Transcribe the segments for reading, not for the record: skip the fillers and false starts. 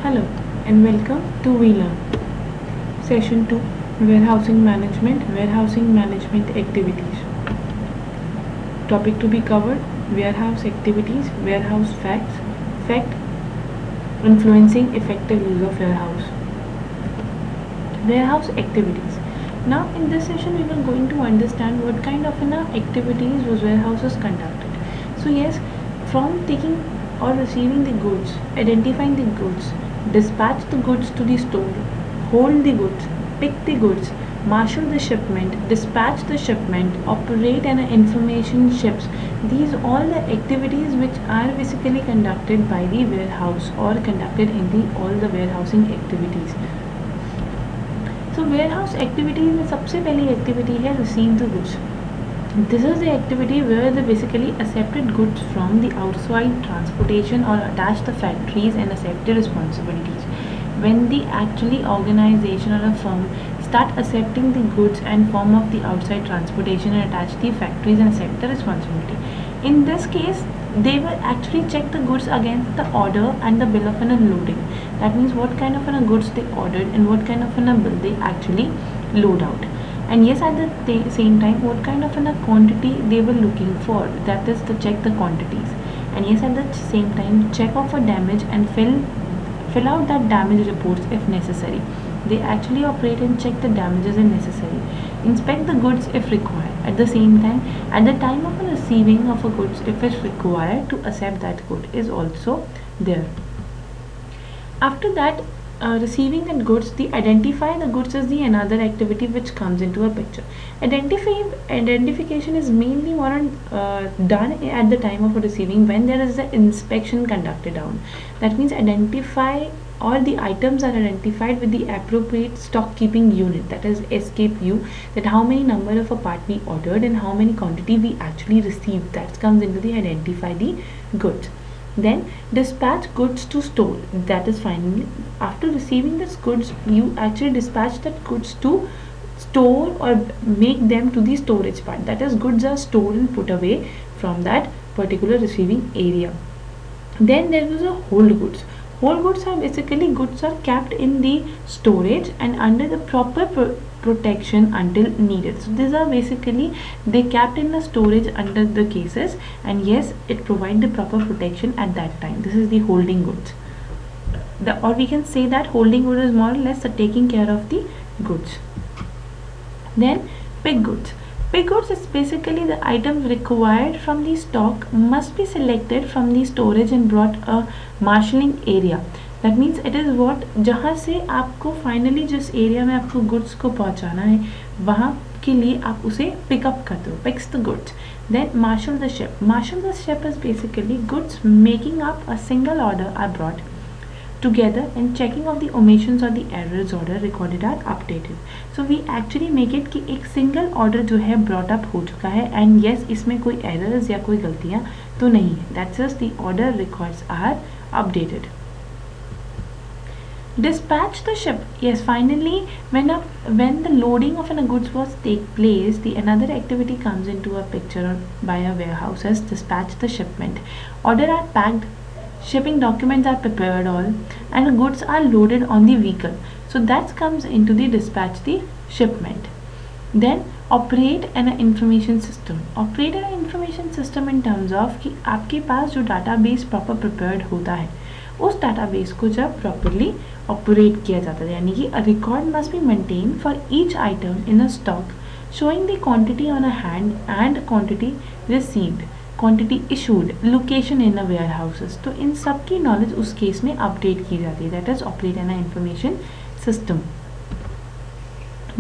Hello and welcome to WeLearn. Session 2, Warehousing Management Activities. Topic to be covered: warehouse activities, warehouse facts, fact influencing effective use of warehouse. Warehouse activities. Now in this session we were going to understand what kind of activities was warehouses conducted. So yes, from taking or receiving the goods, identifying the goods, dispatch the goods to the store, hold the goods, pick the goods, marshal the shipment, dispatch the shipment, operate and information ships. These all the activities which are basically conducted by the warehouse or conducted in the all the warehousing activities. So warehouse activities में सबसे पहली activity है receive the goods. This is the activity where they basically accepted goods from the outside transportation or attached the factories and accept the responsibilities. When the actually organization or a firm start accepting the goods and form of the outside transportation and attach the factories and accept the responsibility. In this case, they will actually check the goods against the order and the bill of loading. That means what kind of goods they ordered and what kind of bill they actually load out. And yes, at the same time, what kind of quantity they were looking for, that is to check the quantities. And yes, at the same time, check off a damage and fill out that damage reports if necessary. They actually operate and check the damages if necessary. Inspect the goods if required. At the same time, at the time of receiving of a goods, if it's required to accept that good is also there. After that, receiving the goods, the identify the goods is the another activity which comes into a picture. Identification is mainly done at the time of receiving when there is an inspection conducted down. That means identify all the items are identified with the appropriate stock keeping unit, that is SKU, that how many number of a part we ordered and how many quantity we actually received. That comes into the identify the goods. Then dispatch goods to store, that is finally after receiving this goods you actually dispatch that goods to store or make them to the storage part, that is goods are stored and put away from that particular receiving area. Then there is a hold goods. Hold goods are basically goods are kept in the storage and under the proper protection until needed. So these are basically they kept in the storage under the cases, and yes, it provide the proper protection at that time. This is the holding goods. Or we can say that holding goods is more or less the taking care of the goods. Then pick goods. Pick goods is basically the items required from the stock must be selected from the storage and brought a marshalling area. That means it is what जहाँ से आपको finally जिस area में आपको goods को पहुँचाना है वहाँ के लिए आप उसे पिकअप करते हो, picks the goods. Then marshal the ship. Marshal the ship is basically goods making up a single order are brought together and checking of the omissions or the errors order recorded are updated. So we actually make it कि एक single order जो है brought up हो चुका है and yes इसमें कोई errors या कोई गलतियाँ तो नहीं है. That's just the order records are updated. Dispatch the ship. Yes, finally when the loading of goods was take place, the another activity comes into a picture by a warehouse as dispatch the shipment. Order are packed, shipping documents are prepared all, and goods are loaded on the vehicle. So that comes into the dispatch the shipment. Then operate an information system. Operate an information system in terms of कि आपके पास जो database proper prepared होता है उस database को जब properly operate किया जाता है, यानी कि a record must be maintained for each item in a stock showing the quantity on a hand and quantity received, quantity issued, location in a warehouses. तो इन सब की knowledge उस केस में update की जाती है. That is operate an information system.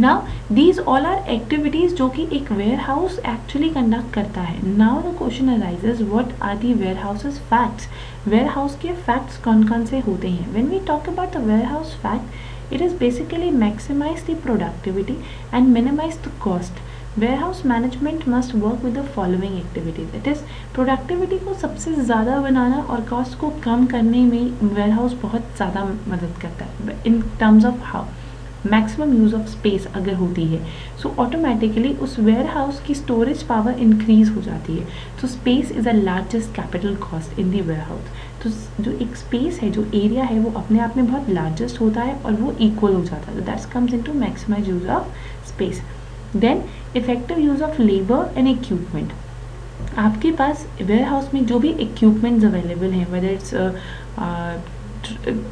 Now these all are activities जो कि एक warehouse actually conduct करता है. Now the question arises, what are the warehouses facts? Warehouse के facts कौन-कौन से होते हैं? When we talk about the warehouse fact, it is basically maximize the productivity and minimize the cost. Warehouse management must work with the following activities. It is productivity को सबसे ज़्यादा बनाना और cost को कम करने में warehouse बहुत ज़्यादा मदद करता है. In terms of how? Maximum use of space अगर होती है सो ऑटोमेटिकली उस वेयर हाउस की स्टोरेज पावर इंक्रीज हो जाती है. So space is a largest capital cost in the warehouse. तो जो एक स्पेस है, जो एरिया है, वो अपने आप में बहुत लार्जेस्ट होता है और वो इक्वल हो जाता है. तो that's comes into maximise use of space. Then effective use of labour and equipment. आपके पास वेयर हाउस में जो भी इक्विपमेंट्स अवेलेबल हैं, whether it's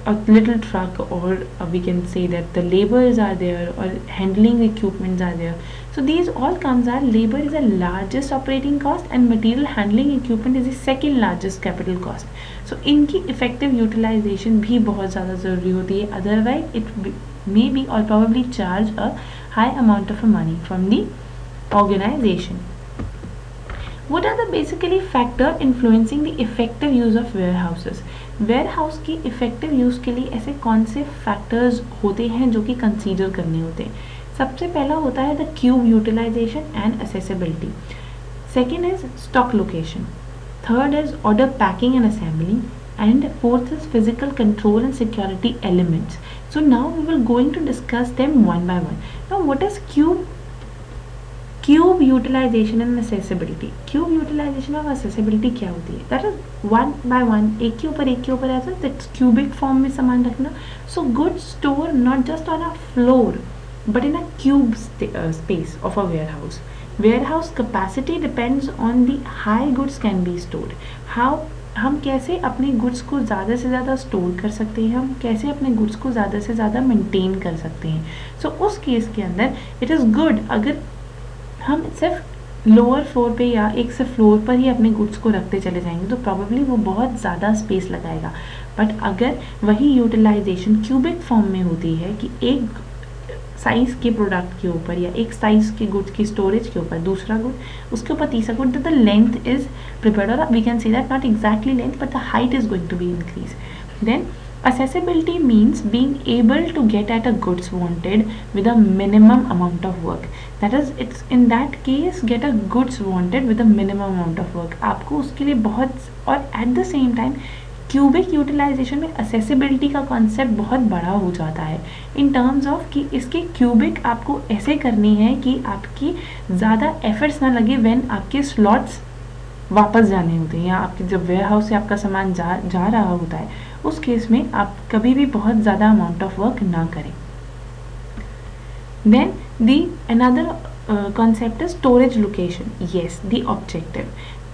a little truck, or we can say that the laborers are there, or handling equipments are there. So these all comes are, labor is the largest operating cost and material handling equipment is the second largest capital cost. So इनकी effective utilization भी बहुत ज़्यादा ज़रूरी होती है, otherwise it may be or probably charge a high amount of money from the organization. What are the basically factor influencing the effective use of warehouses? Warehouse की effective use के लिए ऐसे कौन से फैक्टर्स होते हैं जो कि कंसीडर करने होते हैं? सबसे पहला होता है the cube utilization and accessibility. Second is stock location. Third is order packing and assembling. And fourth is physical control and security elements. So now we will going to discuss them one by one. Now what is cube utilization and accessibility. Cube utilization और accessibility क्या होती है? That is one by one, एक के ऊपर ऐसा that's cubic form में सामान रखना. So goods store not just on a floor but in a cube space of a warehouse. Warehouse capacity depends on the high goods can be stored. How हम कैसे अपने गुड्स को ज़्यादा से ज़्यादा स्टोर कर सकते हैं, हम कैसे अपने गुड्स को ज़्यादा से ज़्यादा मेंटेन कर सकते हैं. सो उस केस के अंदर इट इज़ गुड अगर हम सिर्फ लोअर फ्लोर पे या एक से फ्लोर पर ही अपने गुड्स को रखते चले जाएंगे तो प्रॉबेबली वो बहुत ज़्यादा स्पेस लगाएगा. बट अगर वही यूटिलाइजेशन क्यूबिक फॉर्म में होती है कि एक साइज़ के प्रोडक्ट के ऊपर या एक साइज़ के गुड्स की स्टोरेज के ऊपर दूसरा गुड, उसके ऊपर तीसरा good, the length is prepared, और we can see that not exactly length but the height is going to be increase. Then accessibility means being able to get at a goods wanted with a minimum amount of work. That is, it's in that case get a goods wanted with a minimum amount of work. आपको उसके लिए बहुत, और at the same time cubic utilisation में accessibility का concept बहुत बड़ा हो जाता है इन टर्म्स ऑफ कि इसके क्यूबिक आपको ऐसे करनी है कि आपकी ज़्यादा एफर्ट्स ना लगे व्हेन आपके स्लॉट्स वापस जाने होते हैं या आपके जब वेयर हाउस से आपका सामान जा रहा होता है, उस केस में आप कभी भी बहुत ज़्यादा अमाउंट ऑफ वर्क ना करें. देन दी अनदर कॉन्सेप्ट है storage location. Yes, the objective.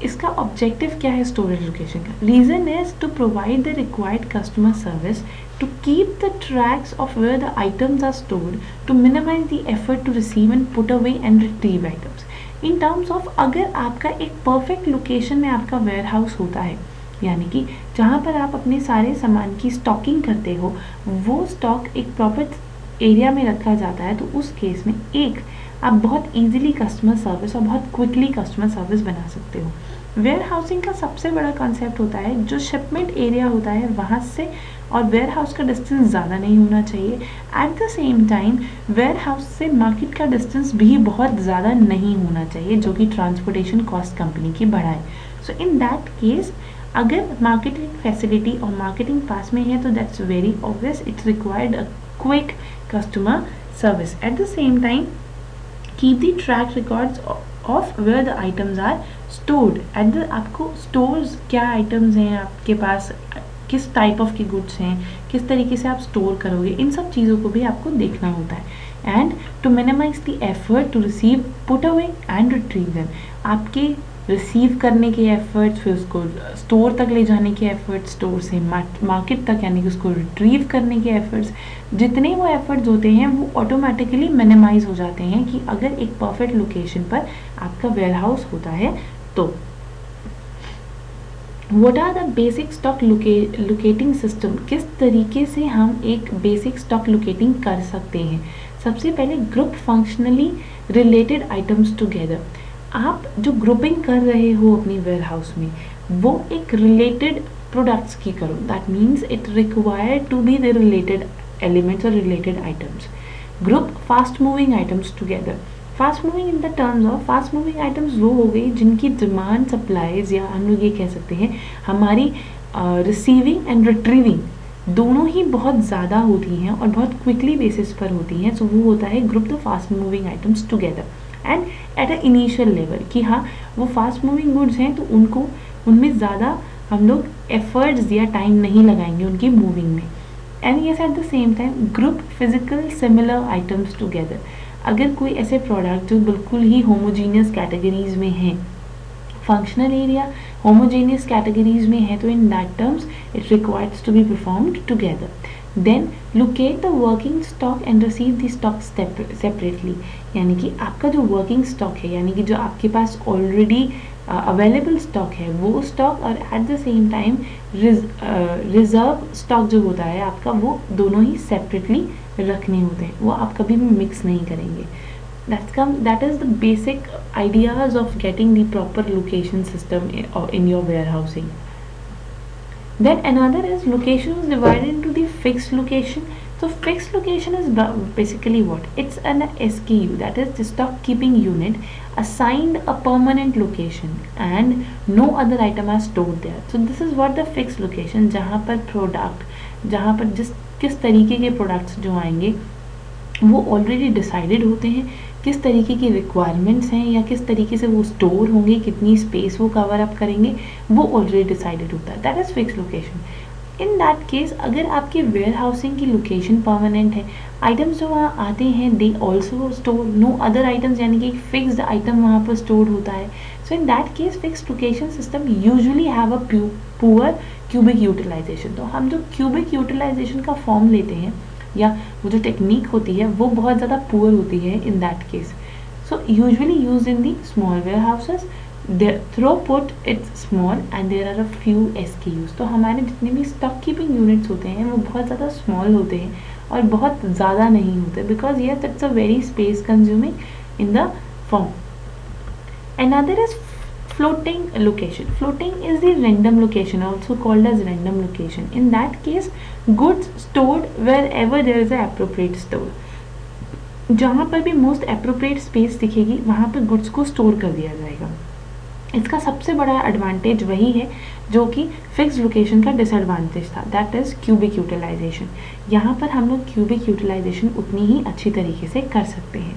इसका ऑब्जेक्टिव क्या है स्टोरेज लोकेशन का? Reason is to provide the required customer service, to keep the tracks of where the items are stored, to minimise the effort to receive and put away and retrieve items. In terms of अगर आपका एक perfect location में आपका ware house होता है, यानी कि जहाँ पर आप अपने सारे सामान की स्टॉकिंग करते हो, वो स्टॉक एक प्रॉपर एरिया में रखा जाता है, तो उस केस में एक आप बहुत इजीली कस्टमर सर्विस और बहुत क्विकली कस्टमर सर्विस बना सकते हो. वेयर हाउसिंग का सबसे बड़ा कॉन्सेप्ट होता है जो शिपमेंट एरिया होता है वहाँ से और वेयर हाउस का डिस्टेंस ज़्यादा नहीं होना चाहिए. At the same time warehouse से मार्केट का डिस्टेंस भी बहुत ज़्यादा नहीं होना चाहिए जो कि ट्रांसपोर्टेशन कॉस्ट कंपनी की बढ़ाए. सो इन दैट केस अगर मार्केटिंग फैसिलिटी और मार्केटिंग पास में है तो that's very obvious, it's required a quick customer service. At the same time keep the track records of where the items are stored. At the आपको stores क्या items हैं आपके पास, किस टाइप ऑफ की गुड्स हैं, किस तरीके से आप स्टोर करोगे, इन सब चीज़ों को भी आपको देखना होता है. And to minimise the effort to receive, put away and retrieve them. आपके रिसीव करने के एफर्ट्स, फिर उसको स्टोर तक ले जाने के एफर्ट्स, स्टोर से मार्केट तक यानी कि उसको रिट्रीव करने के एफर्ट्स, जितने वो एफर्ट्स होते हैं वो ऑटोमेटिकली मिनिमाइज हो जाते हैं कि अगर एक परफेक्ट लोकेशन पर आपका वेयर हाउस होता है तो. What are the basic stock locating system? किस तरीके से हम एक बेसिक स्टॉक लोकेटिंग कर सकते हैं? सबसे पहले group functionally related items together. आप जो ग्रुपिंग कर रहे हो अपनी वेयर हाउस में वो एक रिलेटेड प्रोडक्ट्स की करो. That means it required to be the related elements और related items. Group fast moving items together. Fast moving in the terms of fast moving items वो हो गई जिनकी डिमांड सप्लाईज या हम लोग ये कह सकते हैं हमारी रिसीविंग एंड रिट्रीविंग दोनों ही बहुत ज़्यादा होती हैं और बहुत क्विकली बेसिस पर होती हैं. सो वो होता है group the fast moving items together and at a initial level कि हाँ वो फास्ट मूविंग गुड्स हैं तो उनको उनमें ज़्यादा हम लोग एफर्ट्स या टाइम नहीं लगाएंगे उनकी मूविंग में। And yes, eight the same time group physical similar items together. अगर कोई ऐसे प्रोडक्ट जो बिल्कुल ही होमोजीनियस कैटेगरीज में हैं, फंक्शनल एरिया homogeneous categories में है, तो in that terms it requires to be performed together. Then locate the working stock and receive the stock separately. यानी कि आपका जो working stock है, यानी कि जो आपके पास already अवेलेबल स्टॉक है, वो स्टॉक और eight the same time reserve stock जो होता है आपका, वो दोनों ही सेपरेटली रखने होते हैं, वो आप कभी भी मिक्स नहीं करेंगे. That is the basic ideas of getting the proper location system in your warehousing. Then another is location is divided into the fixed location. So fixed location is basically what? It's an SKU, that is the stock keeping unit, assigned a permanent location and no other item are stored there. So this is what the fixed location, जहाँ पर product, जहाँ पर किस तरीके के products जो आएंगे वो ऑलरेडी डिसाइडेड होते हैं, किस तरीके की रिक्वायरमेंट्स हैं या किस तरीके से वो स्टोर होंगे, कितनी स्पेस वो कवर अप करेंगे, वो ऑलरेडी डिसाइडेड होता है. That is fix location. In that case अगर आपके वेयर हाउसिंग की लोकेशन परमानेंट है, आइटम्स जो वहाँ आते हैं they also store, no other items, यानी कि फिक्स्ड आइटम वहाँ पर स्टोर होता है. So in that case fixed location system usually have a poor cubic utilization. तो हम जो क्यूबिक यूटिलाइजेशन का फॉर्म लेते हैं या वो जो टेक्निक होती है वो बहुत ज़्यादा पुअर होती है in that case. So usually use in the small warehouses, throughput it's small and there are a few SKUs. तो हमारे जितने भी स्टॉक कीपिंग यूनिट्स होते हैं वो बहुत ज़्यादा स्मॉल होते हैं और बहुत ज़्यादा नहीं होते, because yes it's a very space consuming in the form. Another is floating location. Floating is the random location, also called as random location. In that case, goods stored wherever there is a appropriate store. जहाँ पर भी most appropriate space दिखेगी वहाँ पर goods को store कर दिया जाएगा. इसका सबसे बड़ा एडवांटेज वही है जो कि फिक्स लोकेशन का डिसएडवांटेज था, दैट इज़ क्यूबिक यूटिलाइजेशन. यहाँ पर हम लोग क्यूबिक यूटिलाइजेशन उतनी ही अच्छी तरीके से कर सकते हैं.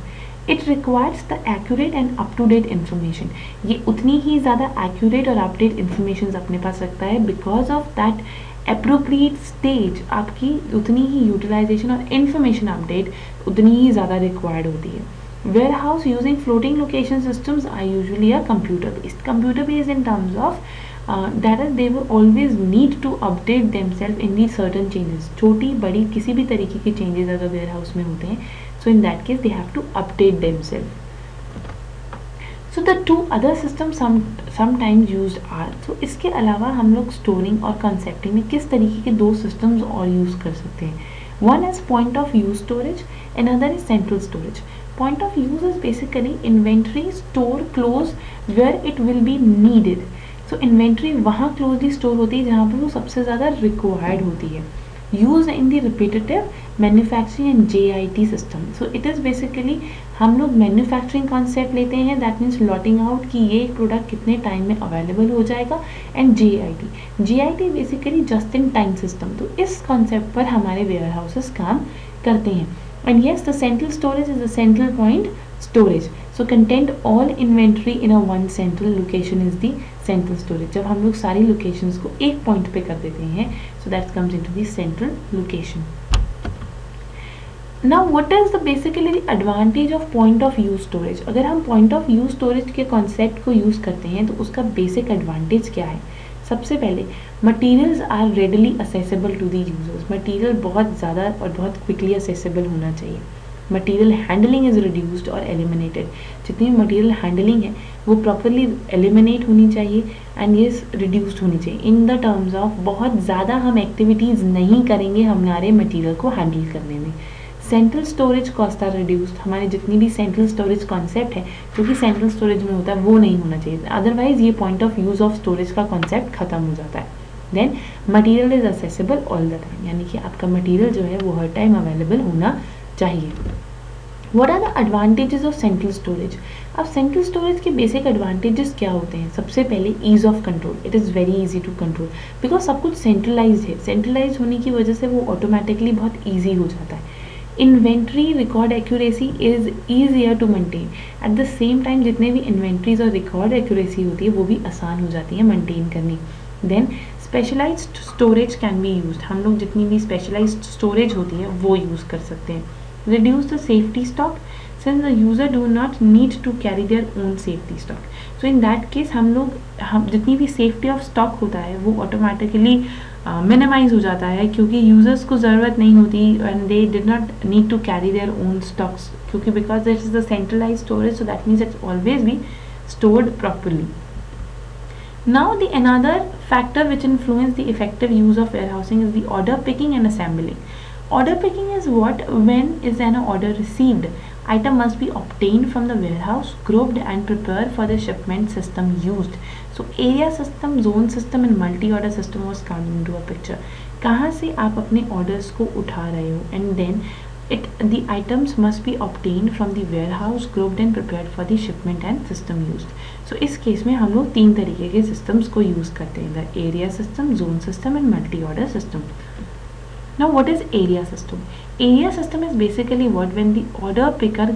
It requires the accurate and up to date information. ये उतनी ही ज़्यादा एक्यूरेट और अपडेट इन्फॉर्मेशन अपने पास रखता है, because of that appropriate stage आपकी उतनी ही यूटिलाइजेशन और इन्फॉर्मेशन अपडेट उतनी ही ज़्यादा रिक्वायर्ड होती है. Warehouse using floating location systems are usually a computer based in terms of that is they will always need to update themselves in these certain changes. छोटी बड़ी किसी भी तरीके के changes अगर warehouse में होते हैं, so in that case they have to update themselves. So the two other systems sometimes used are, so इसके अलावा हम लोग storing और concepting में किस तरीके के दो systems और use कर सकते हैं. One is point of use storage, another is central storage. Point of use is basically inventory store close where it will be needed. So inventory वहाँ closely store होती है जहाँ पर वो सबसे ज़्यादा required होती है. Used in the repetitive manufacturing and JIT system. So it is basically हम लोग manufacturing concept लेते हैं, that means lotting out कि ये प्रोडक्ट कितने टाइम में अवेलेबल हो जाएगा, and JIT basically just in time system. तो इस concept पर हमारे वेयर हाउसेस काम करते हैं. And yes, the central storage is the central point storage. So contain all inventory in a one central location is the central storage. जब हम लोग सारी locations को एक point पे कर देते हैं, so that comes into the central location. Now what is the basically the advantage of point of use storage? अगर हम point of use storage के concept को use करते हैं तो उसका basic advantage क्या है? सबसे पहले materials are readily accessible to the users. Material बहुत ज़्यादा और बहुत क्विकली असेसिबल होना चाहिए. मटीरियल हैंडलिंग इज़ रिड्यूस्ड और एलिमिनेटेड. जितनी मटीरियल हैंडलिंग है वो प्रॉपरली एलिमिनेट होनी चाहिए एंड ये रिड्यूस्ड होनी चाहिए इन द टर्म्स ऑफ बहुत ज़्यादा हम एक्टिविटीज़ नहीं करेंगे हमारे मटीरियल को हैंडल करने में. Central storage cost are reduced. हमारे जितनी भी सेंट्रल स्टोरेज कॉन्सेप्ट है जो कि सेंट्रल स्टोरेज में होता है वो नहीं होना चाहिए, अदरवाइज ये point of use of storage का कॉन्सेप्ट खत्म हो जाता है. Then material is accessible all the time, यानी कि आपका मटीरियल जो है वो हर टाइम अवेलेबल होना चाहिए. What are the advantages of central storage? अब सेंट्रल स्टोरेज के बेसिक एडवांटेजेस क्या होते हैं? सबसे पहले ease of control. It is very easy to control because सब कुछ सेंट्रलाइज है. सेंट्रलाइज होने की वजह से वो ऑटोमेटिकली बहुत ईजी हो जाता है. Inventory record accuracy is easier to maintain. At the same time जितने भी इन्वेंट्रीज और रिकॉर्ड एक्यूरेसी होती है वो भी आसान हो जाती है मेंटेन करनी. Then specialised storage can be used, हम लोग जितनी भी स्पेशलाइज्ड स्टोरेज होती है वो यूज़ कर सकते हैं. Reduce the safety stock since the user do not need to carry their own safety stock. So in that case हम जितनी भी safety of stock होता है वो automatically minimize हो जाता है, क्योंकि users को ज़रूरत नहीं होती and they did not need to carry their own stocks, क्योंकि because this is the centralized storage, so that means it's always be stored properly. Now the another factor which influence the effective use of warehousing is the order picking and assembling. Order picking is what when is an order received, item must be obtained from the warehouse, grouped and prepared for the shipment system used. So area system, zone system and multi-order system was come into a picture. कहाँ से आप अपने orders को उठा रहे हो, and then the items must be obtained from the warehouse, grouped and prepared for the shipment and system used. So इस case में हम लोग 3 तरीके के systems को use करते हैं, the area system, zone system and multi-order system. Now what is area system? Area system is basically what when the order picker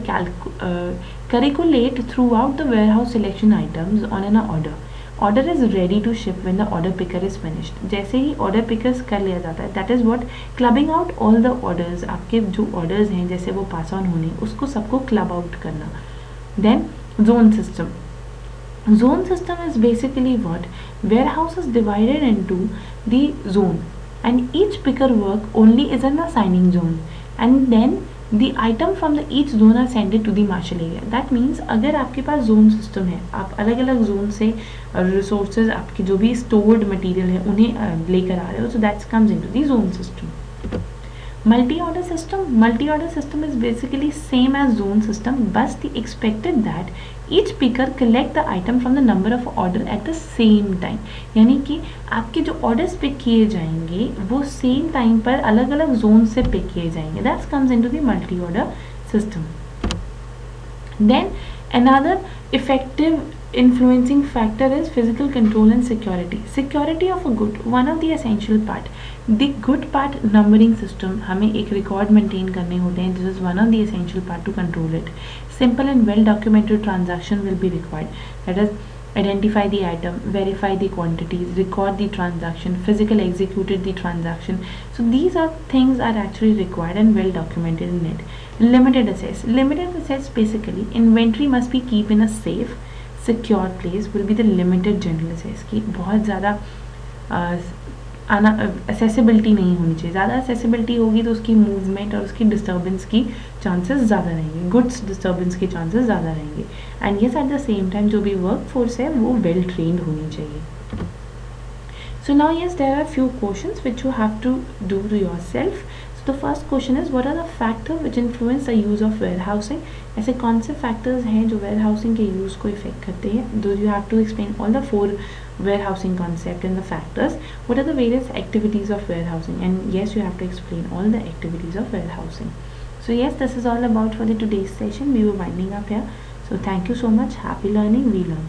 calculate throughout the warehouse selection items on an order. Order is ready to ship when the order picker is finished. जैसे ही order pickers कर लिया जाता है, that is what clubbing out all the orders. आपके जो orders हैं जैसे वो pass on होने, उसको सबको club out करना. Then zone system. Zone system is basically what warehouse is divided into the zone, and each picker work only is in the assigning zone, and then the item from the each zone are sent to the marshal area. That means अगर आपके पास zone system है, आप अलग अलग zone से resources आपकी जो भी stored material है उन्हें लेकर आ रहे हो, so that comes into the zone system. Multi-order system is basically same as zone system, but the expected that each picker collect the item from the number of order at the same time. यानी कि आपके जो orders pick किए जाएंगे वो same time पर अलग अलग zone से pick किए जाएंगे. That comes into the multi-order system. Then another effective influencing factor is physical control and security of a good, one of the essential part. The good part numbering system, हमें एक record maintain करने होते हैं. This is one of the essential part to control it. Simple and well documented transaction will be required. That is, identify the item, verify the quantities, record the transaction, physical executed the transaction. So these are things are actually required and well documented in it. Limited access basically inventory must be keep in a safe secure place will be the limited general access की बहुत ज़्यादा accessibility नहीं होनी चाहिए. ज़्यादा accessibility होगी तो उसकी movement और उसकी disturbance की chances ज़्यादा रहेंगे, goods disturbance के chances ज़्यादा रहेंगे. and yes at the same time जो भी workforce है वो well trained होनी चाहिए. So now yes, there are few questions which you have to do to yourself. So the first question is what are the factors which influence the use of warehousing? ऐसे कौन से factors हैं जो warehousing के use को affect करते हैं? Do you have to explain all the 4 warehousing concept and the factors? What are the various activities of warehousing? And yes, you have to explain all the activities of warehousing. So yes, this is all about for the today's session. We were winding up here. So thank you so much. Happy learning. We learn.